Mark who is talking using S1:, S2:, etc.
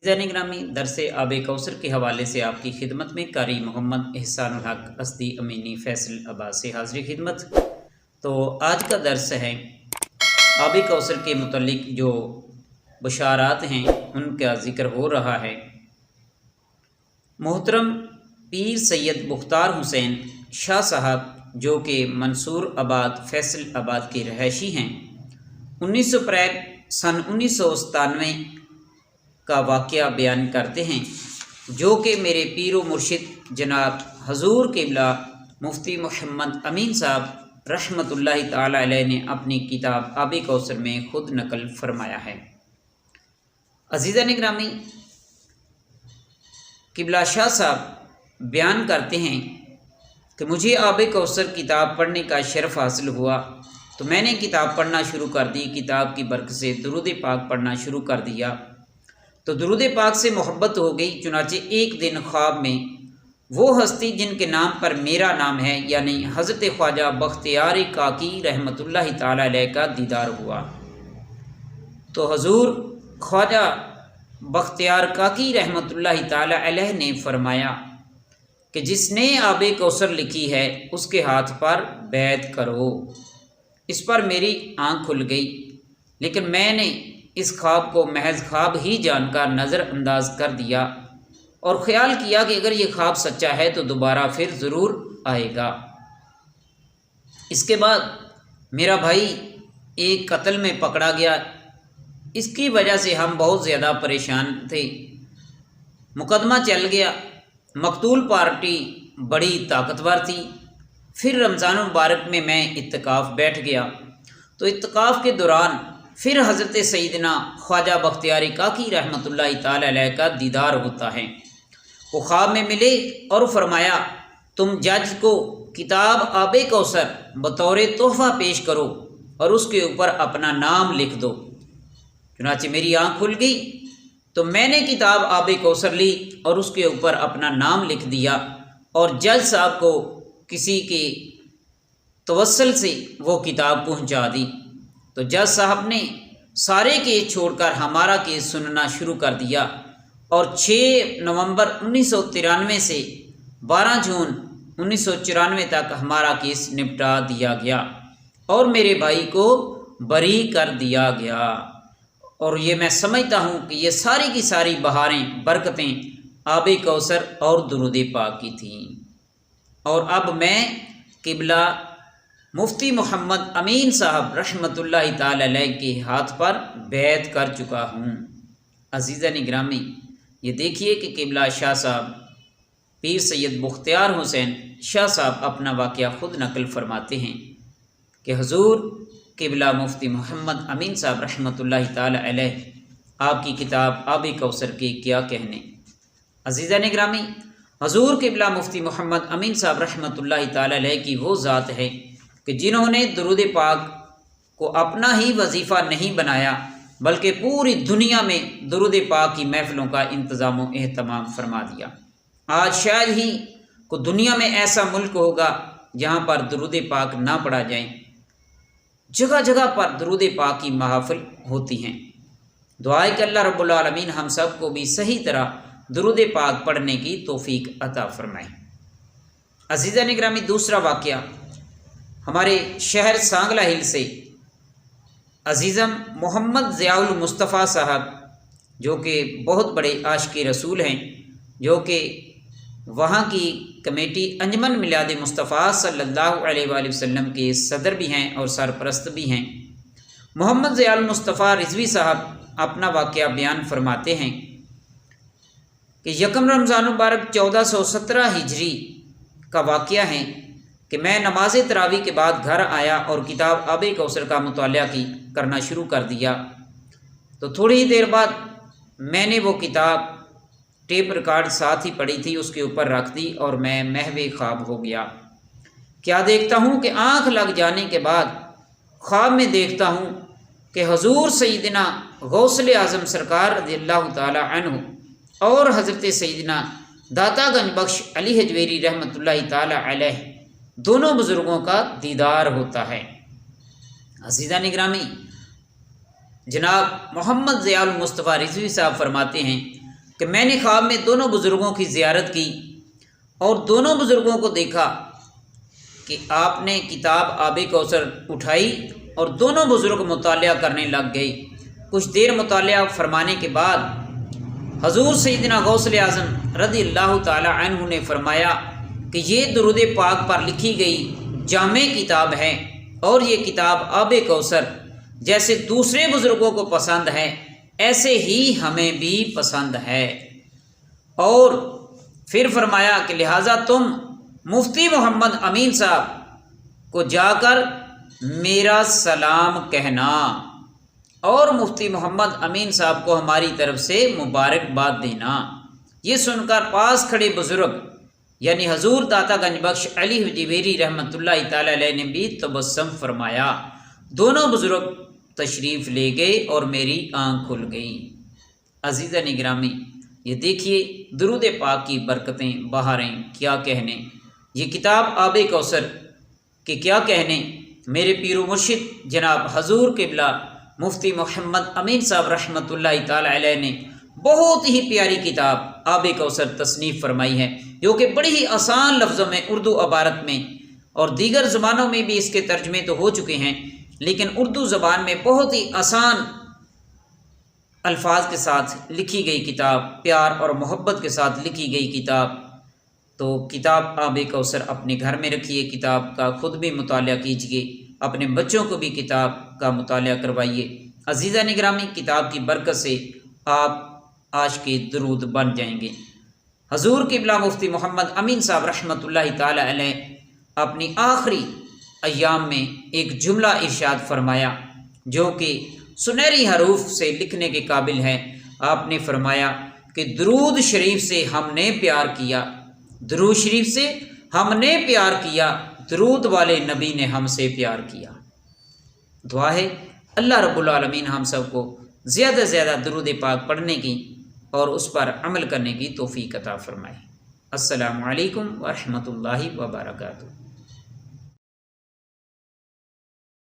S1: ज़ैन ग्रामी दरस आब कौसर के हवाले से आपकी खिदमत में कारी मोहम्मद एहसानुल हक अस्दी अमीनी फैसल अब्बास से हाज़िर खिदमत। तो आज का दर्स है आब कौसर के मुतल्लिक जो बशारात हैं उनका ज़िक्र हो रहा है। मोहतरम पीर सैयद मुख्तार हुसैन शाह साहब जो कि मंसूर आबाद फैसल आबाद के रहायशी हैं, 19 अप्रैल सन 1997 का वाक़या बयान करते हैं, जो कि मेरे पीर व मुर्शिद जनाब हजूर क़िबला मुफ्ती मोहम्मद अमीन साहब रहमतुल्लाहि ताला अलैह ने अपनी किताब आब कौसर में ख़ुद नकल फरमाया है। अज़ीज़ान ग्रामी, क़िबला शाह साहब बयान करते हैं कि मुझे आब कौसर किताब पढ़ने का शरफ़ हासिल हुआ तो मैंने किताब पढ़ना शुरू कर दी। किताब की बरकत से दुरूद पाक पढ़ना शुरू कर दिया तो दुरूद पाक से मोहब्बत हो गई। चुनाचे एक दिन ख्वाब में वो हस्ती जिनके नाम पर मेरा नाम है यानी हज़रत ख्वाजा बख्तियार काकी रहमतुल्लाहि ताला अलैह का दीदार हुआ। तो हजूर ख्वाजा बख्तियार काकी रहमतुल्लाहि ताला अलैह ने फरमाया कि जिसने आब कौसर लिखी है उसके हाथ पर बैत करो। इस पर मेरी आँख खुल गई, लेकिन मैंने इस ख्वाब को महज ख्वाब ही जानकर नज़रअंदाज कर दिया और ख़्याल किया कि अगर ये ख्वाब सच्चा है तो दोबारा फिर ज़रूर आएगा। इसके बाद मेरा भाई एक कत्ल में पकड़ा गया। इसकी वजह से हम बहुत ज़्यादा परेशान थे। मुकदमा चल गया। मकतूल पार्टी बड़ी ताकतवर थी। फिर रमज़ान मुबारक में मैं इत्तिकाफ़ बैठ गया तो इत्तिकाफ़ के दौरान फिर हज़रत सैयदना ख्वाजा बख्तियार काकी रहमतुल्लाहि ताला अलैह का दीदार होता है। वो ख्वाब में मिले और फरमाया, तुम जज को किताब आब कौसर बतौर तोहफ़ा पेश करो और उसके ऊपर अपना नाम लिख दो। चुनाचे मेरी आँख खुल गई तो मैंने किताब आब कौसर ली और उसके ऊपर अपना नाम लिख दिया और जज साहब को किसी के तवस्सल से वो किताब पहुंचा दी। तो जज साहब ने सारे केस छोड़कर हमारा केस सुनना शुरू कर दिया और 6 नवंबर 1993 से 12 जून 1994 तक हमारा केस निपटा दिया गया और मेरे भाई को बरी कर दिया गया। और ये मैं समझता हूँ कि ये सारी की सारी बहारें बरकतें आब कौसर और दुरूद पाक की थीं। और अब मैं क़िबला मुफ्ती मोहम्मद अमीन साहब रहमतुल्लाहि ताला अलैह के हाथ पर बैत कर चुका हूँ। अज़ीज़ान ग्रामी, ये देखिए कि क़िबला शाह साहब पीर सैयद मुख्तियार हुसैन शाह साहब अपना वाक़या ख़ुद नकल फरमाते हैं कि हजूर क़िबला मुफ्ती मोहम्मद अमीन साहब रहमतुल्लाहि ताला अलैह आपकी किताब आब कौसर के क्या कहने। अज़ीज़ान ग्रामी, हजूर क़िबला मुफ्ती मोहम्मद अमीन साहब रहमतुल्लाहि ताला अलैह की वो ज़ात है कि जिन्होंने दुरूद पाक को अपना ही वजीफ़ा नहीं बनाया बल्कि पूरी दुनिया में दुरूद पाक की महफ़िलों का इंतज़ाम व एहतमाम फरमा दिया। आज शायद ही को दुनिया में ऐसा मुल्क होगा जहाँ पर दुरूद पाक ना पढ़ा जाए। जगह जगह पर दुरूद पाक की महफ़िल होती हैं। दुआ है कि अल्लाह रब्बुल आलमीन हम सब को भी सही तरह दुरूद पाक पढ़ने की तौफ़ीक अता फ़रमाए। अज़ीज़ान ग्रामी, दूसरा वाक़या हमारे शहर सांगला हिल से अज़ीज़म मोहम्मद ज़ियाउल मुस्तफ़ा साहब जो कि बहुत बड़े आशिक़ रसूल हैं, जो कि वहाँ की कमेटी अंजमन मिलाद मुस्तफ़ा सल्लल्लाहु अलैहि वसल्लम के सदर भी हैं और सरपरस्त भी हैं। मोहम्मद ज़ियाउल मुस्तफ़ा रिज़वी साहब अपना वाक़या बयान फरमाते हैं कि यकम रमज़ान मुबारक 1417 हिजरी का वाक़या है कि मैं नमाज तरावी के बाद घर आया और किताब आब कौसर का मुताला करना शुरू कर दिया। तो थोड़ी ही देर बाद मैंने वो किताब टेप रिकॉर्ड साथ ही पड़ी थी, उसके ऊपर रख दी और मैं महवे ख्वाब हो गया। क्या देखता हूँ कि आँख लग जाने के बाद ख्वाब में देखता हूँ कि हजूर सैयदना गौसल आज़म सरकार रज़ियल्लाहु ताला अन्हु और हज़रत सैयदना दातागंज बख्श अली हजवेरी रहमतुल्लाहि ताला अलैह दोनों बुज़ुर्गों का दीदार होता है। अज़ीज़ान ग्रामी, जनाब मोहम्मद ज़ियाउल मुस्तफ़ा रिज़वी साहब फरमाते हैं کہ میں نے خواب میں دونوں بزرگوں کی زیارت کی اور دونوں بزرگوں کو دیکھا کہ آپ نے کتاب آب کوثر اٹھائی اور دونوں بزرگ مطالعہ کرنے لگ گئے۔ کچھ دیر مطالعہ فرمانے کے بعد حضور سیدنا غوث اعظم رضی اللہ تعالی عنہ نے فرمایا کہ یہ درود پاک پر لکھی گئی جامع کتاب ہے، اور یہ کتاب آب کوثر جیسے دوسرے بزرگوں کو پسند ہے ایسے ہی ہمیں بھی پسند ہے۔ اور پھر فرمایا کہ لہٰذا تم مفتی محمد امین صاحب کو جا کر میرا سلام کہنا، اور مفتی محمد امین صاحب کو ہماری طرف سے مبارکباد دینا۔ یہ سن کر پاس کھڑے بزرگ یعنی حضور داتا گنج بخش علی حجویری رحمۃ اللہ تعالی علیہ نے بھی تبسم فرمایا۔ دونوں بزرگ تشریف لے گئے اور میری آنکھ کھل گئی۔ عزیزہ نگرامی، یہ دیکھیے درود پاک کی برکتیں، بہاریں، کیا کہنے۔ یہ کتاب آب کوثر کے کیا کہنے۔ میرے پیر و مرشد جناب حضور قبلہ مفتی محمد امین صاحب رحمۃ اللہ تعالی علیہ نے بہت ہی پیاری کتاب آب کوثر تصنیف فرمائی ہے، جو کہ بڑی ہی آسان لفظوں میں اردو عبارت میں، اور دیگر زبانوں میں بھی اس کے ترجمے تو ہو چکے ہیں، لیکن اردو زبان میں بہت ہی آسان الفاظ کے ساتھ لکھی گئی کتاب، پیار اور محبت کے ساتھ لکھی گئی کتاب۔ تو کتاب آب کوثر اپنے گھر میں رکھیے، کتاب کا خود بھی مطالعہ کیجیے، اپنے بچوں کو بھی کتاب کا مطالعہ کروائیے۔ عزیزہ نگرامی، کتاب کی برکت سے آپ عاشق درود بن جائیں گے۔ حضور قبلہ مفتی محمد امین صاحب رحمۃ اللہ تعالی علیہ اپنی آخری ایام میں ایک جملہ ارشاد فرمایا جو کہ سنہری حروف سے لکھنے کے قابل ہے۔ آپ نے فرمایا کہ درود شریف سے ہم نے پیار کیا، درود شریف سے ہم نے پیار کیا، درود والے نبی نے ہم سے پیار کیا۔ دعا ہے اللہ رب العالمین ہم سب کو زیادہ سے زیادہ درود پاک پڑھنے کی اور اس پر عمل کرنے کی توفیق عطا فرمائے۔ السلام علیکم ورحمۃ اللہ وبرکاتہ۔